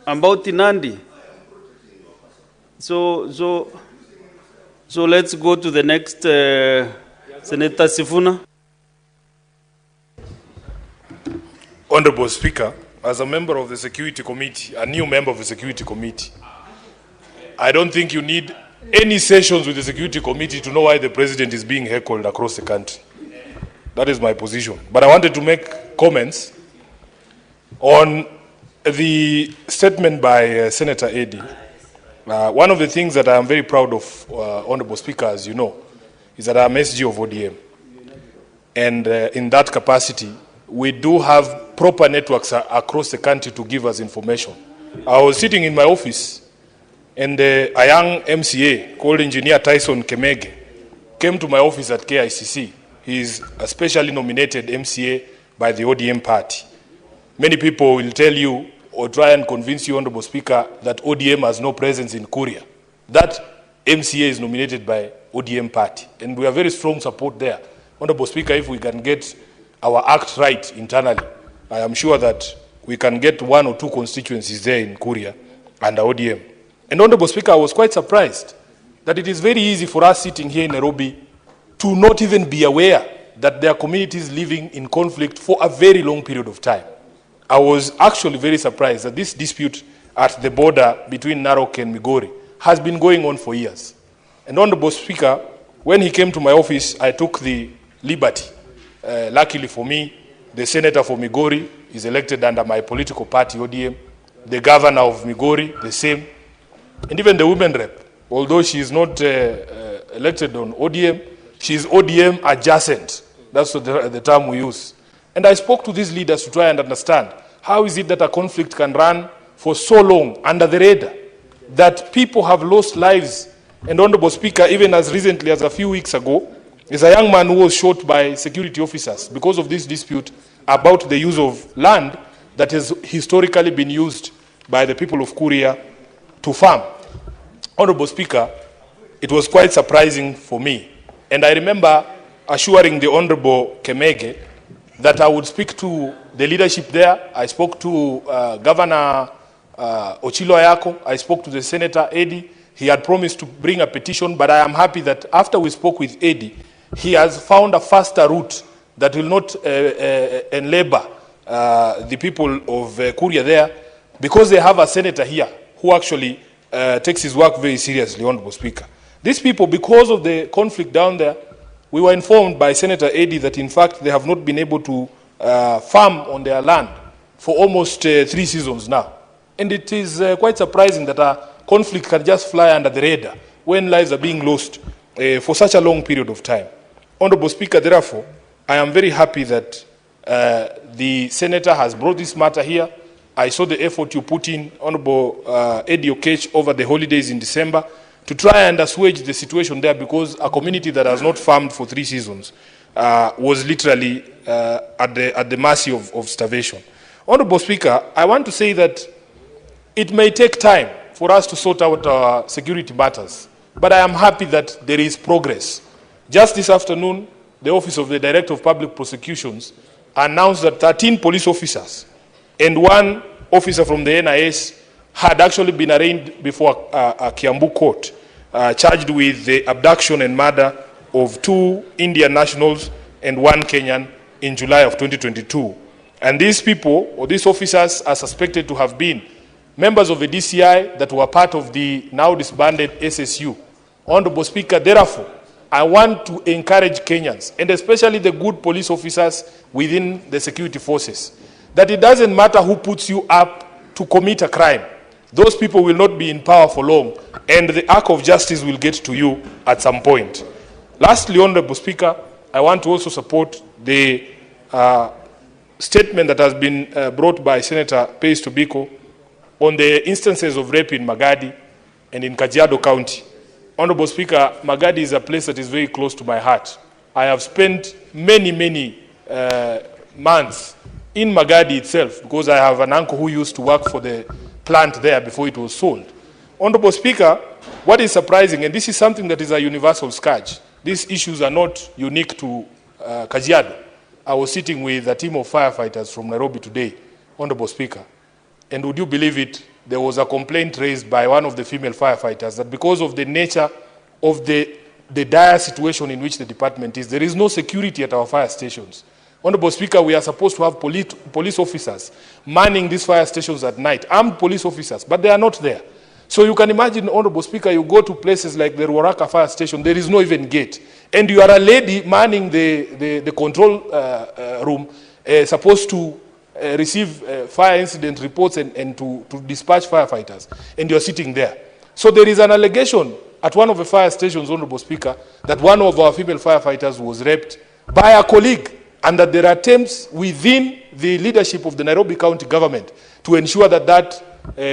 about Nandi. So let's go to the next, Senator Sifuna. Honorable Speaker, as a member of the Security Committee, a new member of the Security Committee, I don't think you need any sessions with the Security Committee to know why the President is being heckled across the country. That is my position. But I wanted to make comments on the statement by Senator Eddy. One of the things that I am very proud of, Honorable Speaker, as you know, is that I am SG of ODM. And in that capacity, we do have proper networks across the country to give us information. I was sitting in my office, and a young MCA called Engineer Tyson Kemege came to my office at KICC. He is a specially nominated MCA by the ODM party. Many people will tell you or try and convince you, Honorable Speaker, that ODM has no presence in Korea. That MCA is nominated by ODM party, and we have very strong support there. Honorable Speaker, if we can get our act right internally, I am sure that we can get 1 or 2 constituencies there in Korea under ODM. And Honorable Speaker, I was quite surprised that it is very easy for us sitting here in Nairobi to not even be aware that there are communities living in conflict for a very long period of time. I was actually very surprised that this dispute at the border between Narok and Migori has been going on for years. And Honorable Speaker, when he came to my office, I took the liberty. Luckily for me, the senator for Migori is elected under my political party, ODM. The governor of Migori, the same. And even the women rep, although she is not elected on ODM, she is ODM adjacent. That's the term we use. And I spoke to these leaders to try and understand how is it that a conflict can run for so long under the radar, that people have lost lives. And Honorable Speaker, even as recently as a few weeks ago, is a young man who was shot by security officers because of this dispute about the use of land that has historically been used by the people of Korea to farm. Honorable Speaker, it was quite surprising for me. And I remember assuring the Honorable Kemege that I would speak to the leadership there. I spoke to Governor Ochilo Ayako. I spoke to the Senator Eddy. He had promised to bring a petition, but I am happy that after we spoke with Eddy, he has found a faster route that will not enlabor the people of Korea there, because they have a senator here who actually takes his work very seriously, Honorable Speaker. These people, because of the conflict down there, we were informed by Senator Eddy that in fact they have not been able to farm on their land for almost 3 seasons now. And it is quite surprising that a conflict can just fly under the radar when lives are being lost for such a long period of time. Honorable Speaker, therefore, I am very happy that the Senator has brought this matter here. I saw the effort you put in, Honorable Eddy Okech, over the holidays in December to try and assuage the situation there, because a community that has not farmed for 3 seasons was literally at the mercy of starvation. Honorable Speaker, I want to say that it may take time for us to sort out our security matters, but I am happy that there is progress. Just this afternoon, the Office of the Director of Public Prosecutions announced that 13 police officers and 1 officer from the NIS had actually been arraigned before a Kiambu court, charged with the abduction and murder of 2 Indian nationals and 1 Kenyan in July of 2022. And these people, or these officers, are suspected to have been members of the DCI that were part of the now disbanded SSU. Honorable Speaker, therefore, I want to encourage Kenyans, and especially the good police officers within the security forces, that it doesn't matter who puts you up to commit a crime. Those people will not be in power for long, and the arc of justice will get to you at some point. Lastly, Honorable Speaker, I want to also support the statement that has been brought by Senator Pace Tobiko on the instances of rape in Magadi and in Kajiado County. Honorable Speaker, Magadi is a place that is very close to my heart. I have spent many months in Magadi itself, because I have an uncle who used to work for the plant there before it was sold. Honorable Speaker, what is surprising, and this is something that is a universal scourge, these issues are not unique to Kajiado. I was sitting with a team of firefighters from Nairobi today, Honorable Speaker, and would you believe it, there was a complaint raised by one of the female firefighters that because of the nature of the dire situation in which the department is, there is no security at our fire stations. Honorable Speaker, we are supposed to have police officers manning these fire stations at night, armed police officers, but they are not there. So you can imagine, Honorable Speaker, you go to places like the Ruaraka fire station, there is no even gate. And you are a lady manning the control room, supposed to receive fire incident reports and to dispatch firefighters, and you're sitting there. So there is an allegation at one of the fire stations, Honorable Speaker, that one of our female firefighters was raped by a colleague, and that there are attempts within the leadership of the Nairobi County government to ensure that that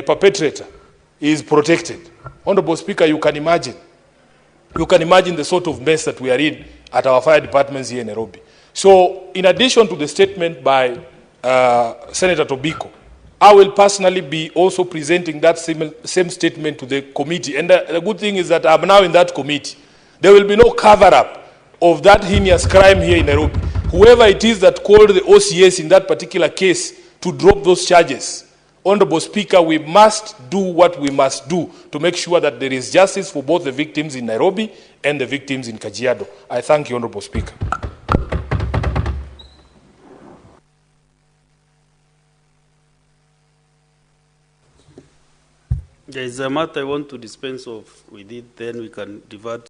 perpetrator is protected. Honorable Speaker, you can imagine the sort of mess that we are in at our fire departments here in Nairobi. So in addition to the statement by Senator Tobiko, I will personally be also presenting that same statement to the committee. And the good thing is that I'm now in that committee. There will be no cover-up of that heinous crime here in Nairobi. Whoever it is that called the OCS in that particular case to drop those charges, Honorable Speaker, we must do what we must do to make sure that there is justice for both the victims in Nairobi and the victims in Kajiado. I thank you, Honorable Speaker. There is a matter I want to dispense of with it, then we can divert